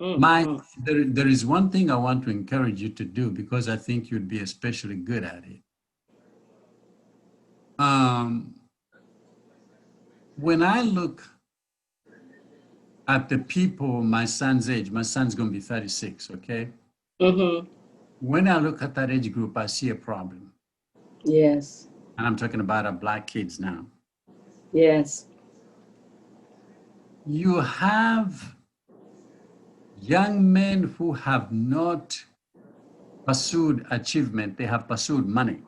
My, Mm. there is one thing I want to encourage you to do because I think you'd be especially good at it. Um, when I look at the people my son's age, my son's going to be 36, okay? Mm-hmm. When I look at that age group, I see a problem. Yes. And I'm talking about our Black kids now. Yes. You have young men who have not pursued achievement, they have pursued money.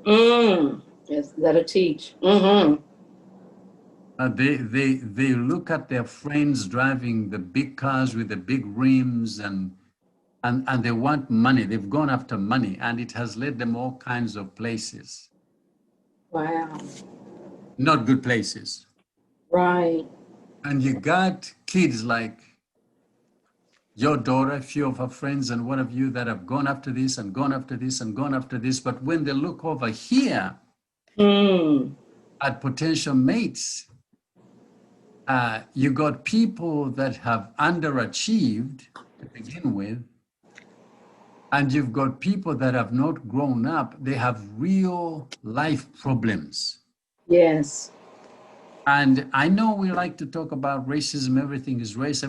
Mm. Yes, that'll teach. Mm-hmm. They look at their friends driving the big cars with the big rims and they want money. They've gone after money and it has led them all kinds of places, Wow. not good places. Right. And you got kids like your daughter, a few of her friends, and one of you that have gone after this and gone after this and gone after this. But when they look over here Mm. at potential mates, you got people that have underachieved to begin with, and you've got people that have not grown up. They have real life problems. Yes. And I know we like to talk about racism, everything is race,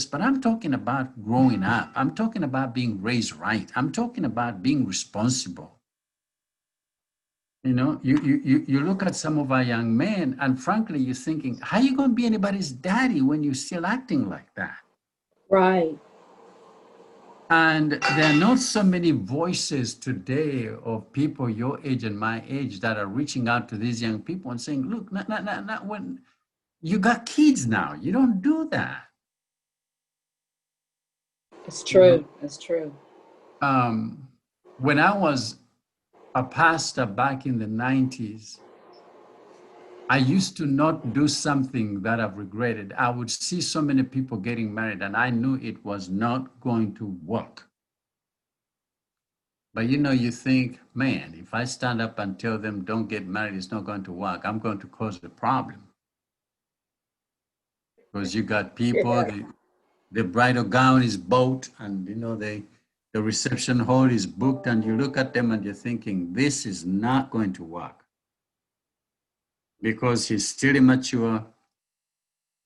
but I'm talking about growing up. I'm talking about being raised right. I'm talking about being responsible. You know, you look at some of our young men, and frankly, you're thinking, how are you going to be anybody's daddy when you're still acting like that? Right. And there are not so many voices today of people your age and my age that are reaching out to these young people and saying, look, not when you got kids now, you don't do that. It's You know, true. It's true. um, when I was a pastor back in the 90s, I used to not do something that I've regretted. I would see so many people getting married, and I knew it was not going to work. But you know, you think, man, if I stand up and tell them don't get married, it's not going to work, I'm going to cause a problem. Because you got people, Yeah. the bridal gown is bought, and you know, the reception hall is booked, and you look at them and you're thinking, this is not going to work because he's still immature. In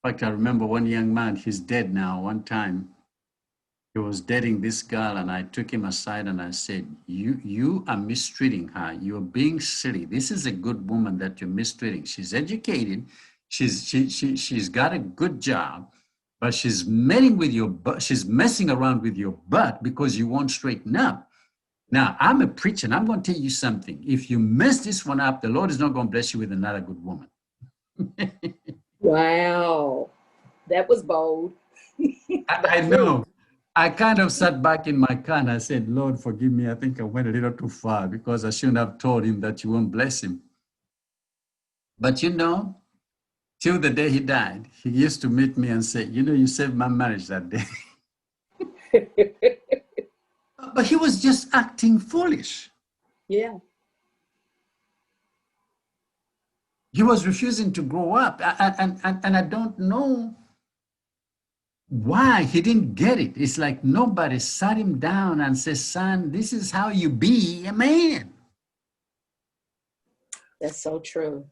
fact, I remember one young man, he's dead now. One time he was dating this girl, and I took him aside and I said, you are mistreating her. You're being silly. This is a good woman that you're mistreating. She's educated. She's got a good job, but she's messing with your butt. She's messing around with your butt because you won't straighten up. Now, I'm a preacher, and I'm going to tell you something. If you mess this one up, the Lord is not going to bless you with another good woman. Wow. That was bold, I but true. know. I kind of sat back in my car and I said, Lord, forgive me. I think I went a little too far because I shouldn't have told him that you won't bless him. But you know, till the day he died, he used to meet me and say, you know, you saved my marriage that day. But he was just acting foolish. Yeah. He was refusing to grow up. And I don't know why he didn't get it. It's like nobody sat him down and said, son, this is how you be a man. That's so true.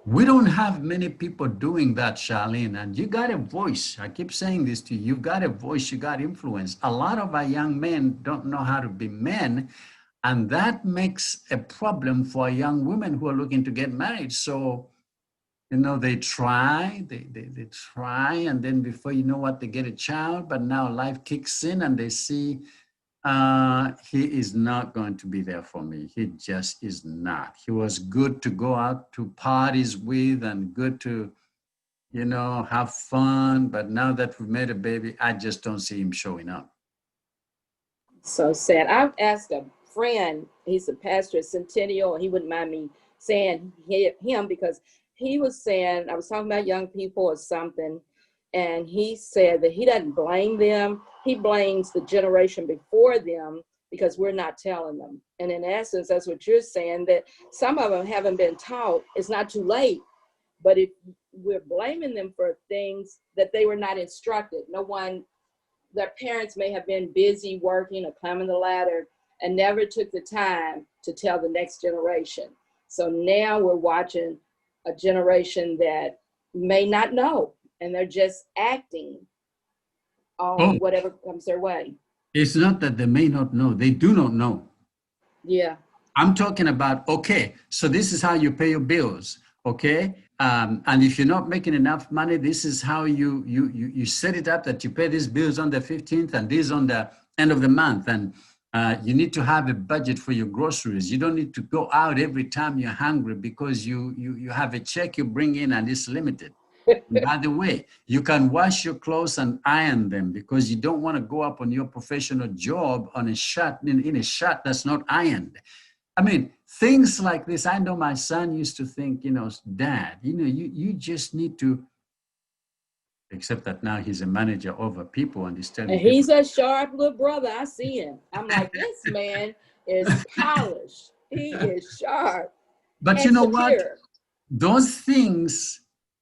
We don't have many people doing that, Charlene. And you got a voice. I keep saying this to you. You've got a voice, you got influence. A lot of our young men don't know how to be men. And that makes a problem for young women who are looking to get married. So, you know, they try, they try, and then before you know what, they get a child. But now life kicks in and they see he is not going to be there for me. He just is not. He was good to go out to parties with and good to, you know, have fun. But now that we've made a baby, I just don't see him showing up. So sad. I've asked a friend, he's a pastor at Centennial, and he wouldn't mind me saying him because he was saying, I was talking about young people or something, and he said that he doesn't blame them. He blames the generation before them because we're not telling them. And in essence, that's what you're saying, that some of them haven't been taught. It's not too late, but if we're blaming them for things that they were not instructed, no one their parents may have been busy working or climbing the ladder and never took the time to tell the next generation. So now we're watching a generation that may not know, and they're just acting Oh, on whatever comes their way. it's not that they may not know, they do not know. Yeah. I'm talking about, okay, so this is how you pay your bills, okay? And if you're not making enough money, this is how you set it up that you pay these bills on the 15th and these on the end of the month. And you need to have a budget for your groceries. You don't need to go out every time you're hungry because you have a check you bring in and it's limited. And by the way, you can wash your clothes and iron them because you don't want to go up on your professional job on a shirt in a shirt that's not ironed. I mean, things like this. I know my son used to think, Dad, you just need to, except that now he's a manager over people and he's telling And people. he's a sharp little brother. I see him. I'm like, this man is polished. He is sharp. But and you know secure. what? Those things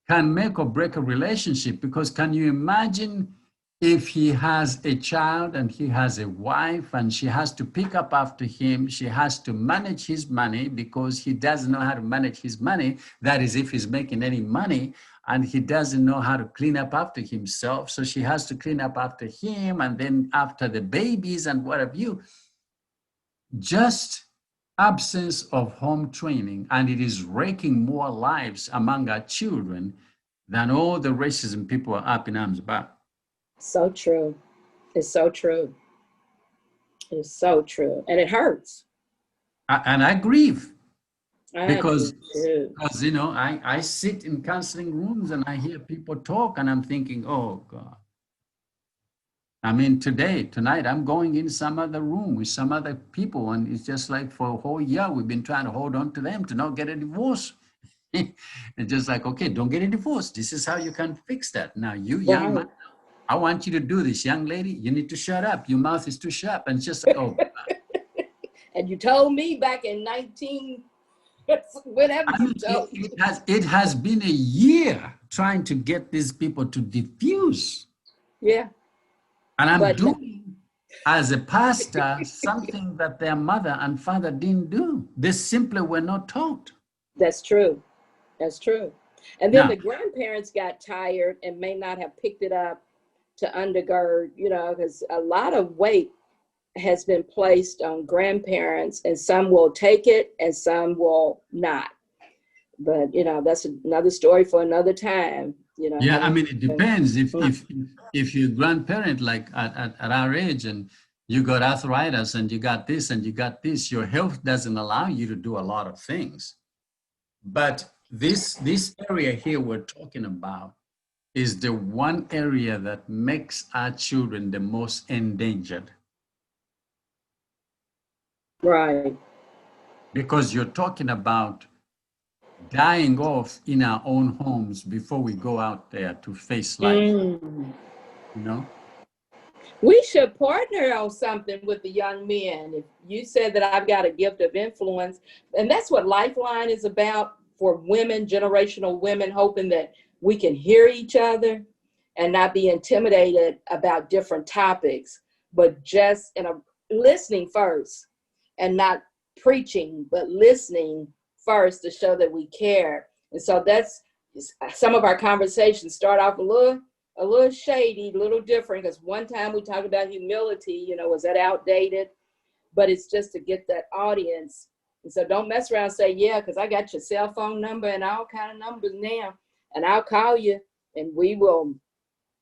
can make or break a relationship because can you imagine if he has a child and he has a wife and she has to pick up after him, she has to manage his money because he doesn't know how to manage his money. That is, if he's making any money, and he doesn't know how to clean up after himself. So she has to clean up after him and then after the babies and what have you. Just absence of home training, and it is wreaking more lives among our children than all the racism people are up in arms about. So true. It's so true. It's so true. And it hurts. And I grieve I because, do too. I sit in counseling rooms and I hear people talk and I'm thinking, oh God. I mean, tonight, I'm going in some other room with some other people, and it's just like for a whole year, we've been trying to hold on to them to not get a divorce. It's just like, okay, don't get a divorce. This is how you can fix that. Now, you young man, Right. I want you to do this. Young lady, you need to shut up. Your mouth is too sharp. And it's just like, oh, And you told me back in 19, whatever I you mean, told me. it has been a year trying to get these people to diffuse. Yeah. And I'm But doing, as a pastor, something that their mother and father didn't do. They simply were not taught. that's true. That's true. And then Now, the grandparents got tired and may not have picked it up to undergird, because a lot of weight has been placed on grandparents, and some will take it and some will not. But that's another story for another time. yeah, I mean, it depends. Mm. If you're a grandparent, like at our age, and you got arthritis and you got this and you got this, your health doesn't allow you to do a lot of things. But this area here we're talking about is the one area that makes our children the most endangered. Right. Because you're talking about dying off in our own homes before we go out there to face life, Mm. you know? We should partner on something with the young men. If you said that I've got a gift of influence, and that's what Lifeline is about for women, generational women, hoping that we can hear each other and not be intimidated about different topics, but just listening first and not preaching, but listening first to show that we care. And so that's some of our conversations start off a little shady, a little different, because one time we talked about humility, was that outdated? But it's just to get that audience. And so don't mess around and say, yeah, because I got your cell phone number and all kind of numbers now, and I'll call you and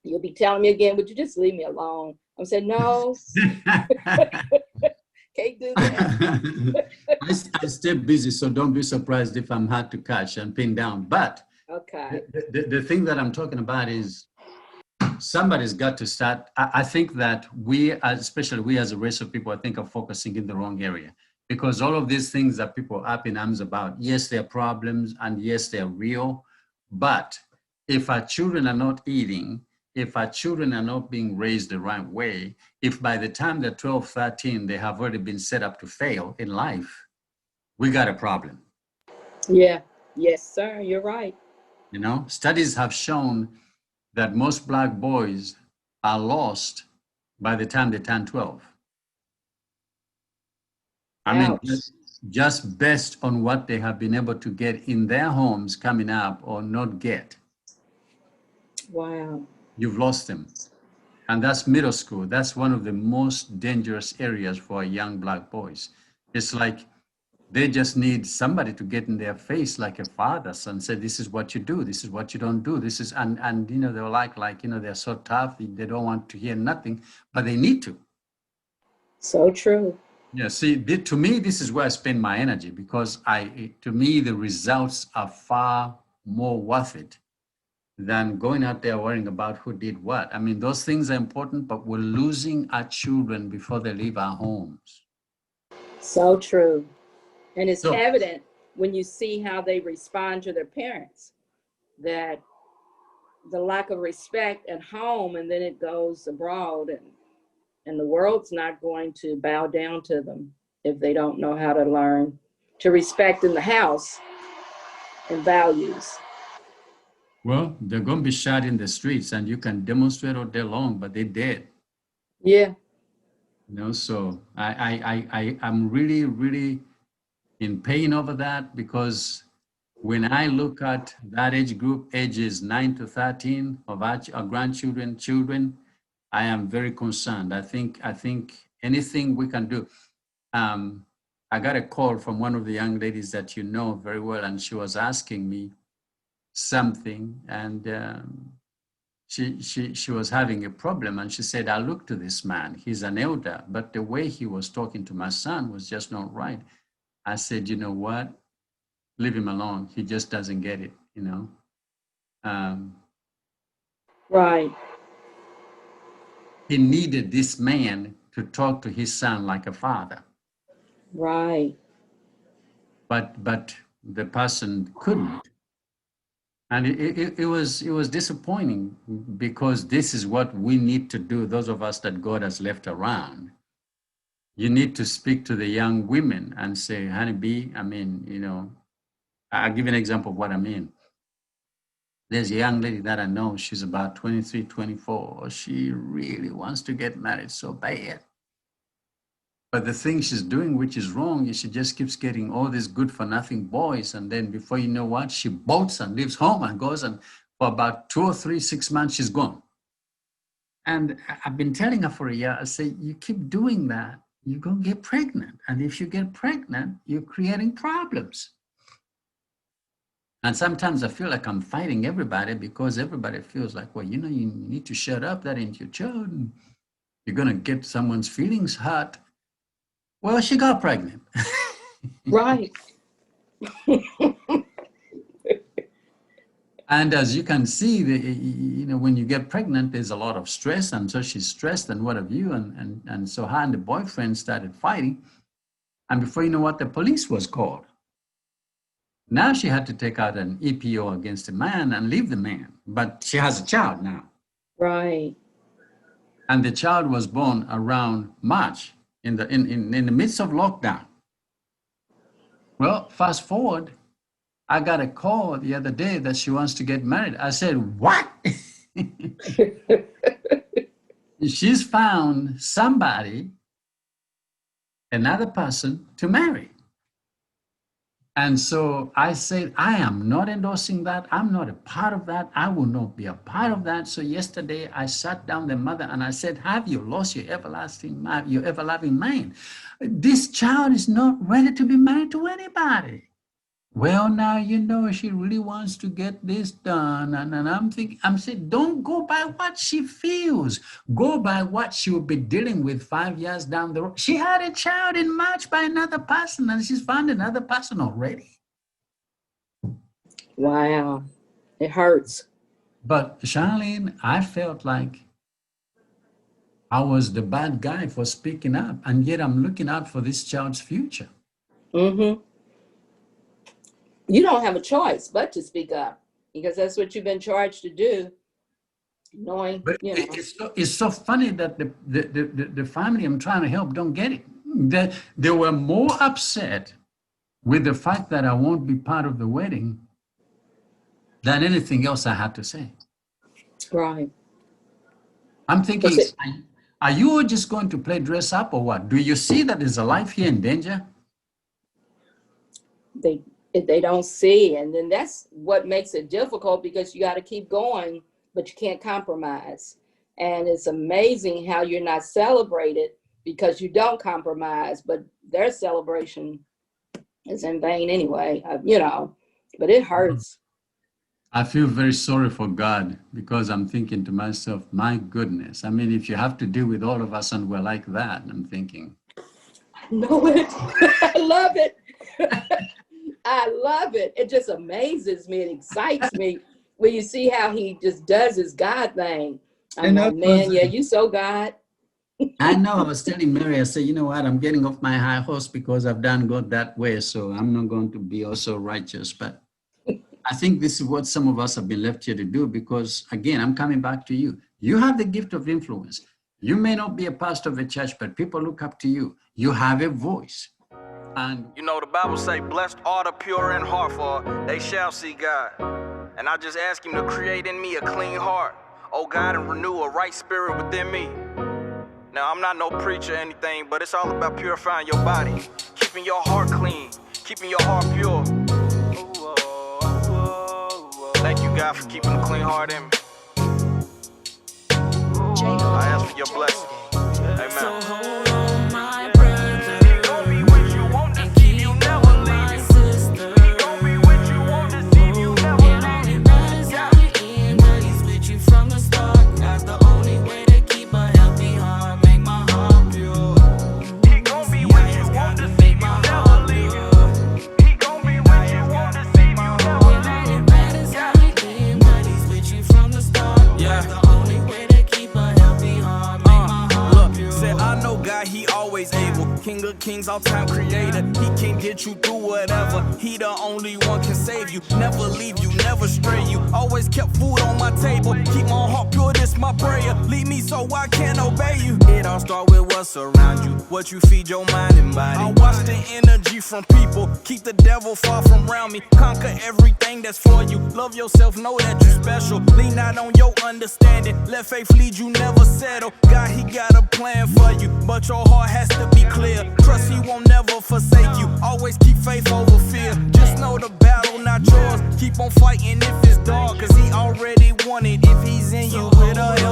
you'll be telling me again, would you just leave me alone? I'm saying, no, can't do that. I stay busy, so don't be surprised if I'm hard to catch and pin down. But Okay. the thing that I'm talking about is somebody's got to start. I think that especially we as a race of people, I think are focusing in the wrong area because all of these things that people are up in arms about, yes, they're problems and yes, they're real. But if our children are not eating, if our children are not being raised the right way, if by the time they're 12, 13, they have already been set up to fail in life, we got a problem. Yeah. Yes, sir. You're right. Studies have shown that most Black boys are lost by the time they turn 12. I mean, Ouch. just based on what they have been able to get in their homes coming up or not get, Wow. you've lost them. And that's middle school. That's one of the most dangerous areas for young black boys. It's like they just need somebody to get in their face like a father and say, this is what you do, this is what you don't do, this is, and you know, they're like, you know, they're so tough, they don't want to hear nothing, but they need to. So true. Yeah, see, to me, this is where I spend my energy because to me, the results are far more worth it than going out there worrying about who did what. I mean, those things are important, but we're losing our children before they leave our homes. So true. And it's So, evident when you see how they respond to their parents, that the lack of respect at home, and then it goes abroad, and the world's not going to bow down to them if they don't know how to learn to respect in the house and values. well, they're going to be shot in the streets and you can demonstrate all day long, but they're dead. Yeah. You know, so I'm really, really in pain over that because when I look at that age group, ages 9 to 13 of our grandchildren, children, I am very concerned. I think anything we can do. I got a call from one of the young ladies that you know very well, and she was asking me something, and she was having a problem, and she said, "I look to this man. He's an elder, but the way he was talking to my son was just not right." I said, "You know what? Leave him alone. He just doesn't get it. You know." Um, Right. he needed this man to talk to his son like a father, Right. but the person couldn't. And it was disappointing because this is what we need to do, those of us that God has left around. You need to speak to the young women and say, honeybee, I mean, you know, I'll give you an example of what I mean. There's a young lady that I know, she's about 23, 24. She really wants to get married so bad. But the thing she's doing, which is wrong, is she just keeps getting all these good for nothing boys. And then before you know what, she bolts and leaves home and goes, and for about 2 or 3, 6 months, she's gone. And I've been telling her for a year, I say, you keep doing that, you're going to get pregnant. And if you get pregnant, you're creating problems. And sometimes I feel like I'm fighting everybody because everybody feels like, well, you know, you need to shut up, that ain't your child. You're going to get someone's feelings hurt. Well, she got pregnant. Right. And as you can see, you know, when you get pregnant, there's a lot of stress. And so she's stressed and what have you. And so her and the boyfriend started fighting. And before you know what, the police was called. Now she had to take out an EPO against the man and leave the man. But she has a child now. Right. And the child was born around March in the midst of lockdown. Well, fast forward, I got a call the other day that she wants to get married. I said, what? She's found somebody, another person to marry. And so I said, I am not endorsing that. I'm not a part of that. I will not be a part of that. So yesterday I sat down the mother and I said, have you lost your everlasting mind, your everlasting mind? This child is not ready to be married to anybody. Well, now you know she really wants to get this done. And I'm thinking, I'm saying, don't go by what she feels. Go by what she will be dealing with 5 years down the road. She had a child in March by another person, and she's found another person already. Wow. It hurts. But Charlene, I felt like I was the bad guy for speaking up, and yet I'm looking out for this child's future. Mm-hmm. You don't have a choice but to speak up because that's what you've been charged to do, knowing, But you know. it's so funny that the family I'm trying to help don't get it. They were more upset with the fact that I won't be part of the wedding than anything else I had to say. Right. I'm Was thinking, it? Are you just going to play dress up or what? Do you see that there's a life here in danger? They don't see, and then that's what makes it difficult, because you got to keep going, but you can't compromise. And it's amazing how you're not celebrated because you don't compromise, but their celebration is in vain anyway, but it hurts. I feel very sorry for God, because I'm thinking to myself, my goodness. I mean, if you have to deal with all of us and we're like that, I'm thinking. I know it. I love it. I love it. It just amazes me. It excites me when you see how he just does his God thing. I'm like, man, yeah, you so God. I know. I was telling Mary, I said, you know what? I'm getting off my high horse because I've done God that way. So I'm not going to be also righteous. But I think this is what some of us have been left here to do, because, again, I'm coming back to you. You have the gift of influence. You may not be a pastor of a church, but people look up to you. You have a voice. And you know, the Bible say, blessed are the pure in heart, for they shall see God. And I just ask him to create in me a clean heart, oh God, and renew a right spirit within me. Now, I'm not no preacher or anything, but it's all about purifying your body, keeping your heart clean, keeping your heart pure. Thank you, God, for keeping a clean heart in me. I ask for your blessing. Amen. So hold on, my brother. He gon' be with you, won't deceive you, never leave you. Sister. He gon' be with you, won't deceive you, never leave you. It matters how you end, but he's with you from the start. That's the only way to keep a healthy heart, make my heart pure. He gon' be with you, won't deceive you, never leave you. He gon' be with you, won't deceive you, never leave you. It matters how you end, but he's with you from the start. That's the only way to keep a healthy heart, make my heart pure. Said I know God, he always able. King of kings, all-time creator. He can get you through whatever. He the only one can save you. Never leave you, never stray you. Always kept food on my table. Keep my heart pure, this my prayer. Lead me so I can obey you. It all start with what's around you, what you feed your mind and body. I watch the energy from people. Keep the devil far from around me. Conquer everything that's for you. Love yourself, know that you're special. Lean not on your understanding. Let faith lead you, never settle. God, he got a plan for you, but your heart has to be clear. Trust he won't never forsake you. Always keep faith over fear. Just know the battle not yours. Keep on fighting if it's dark, cause he already won it. If he's in you with a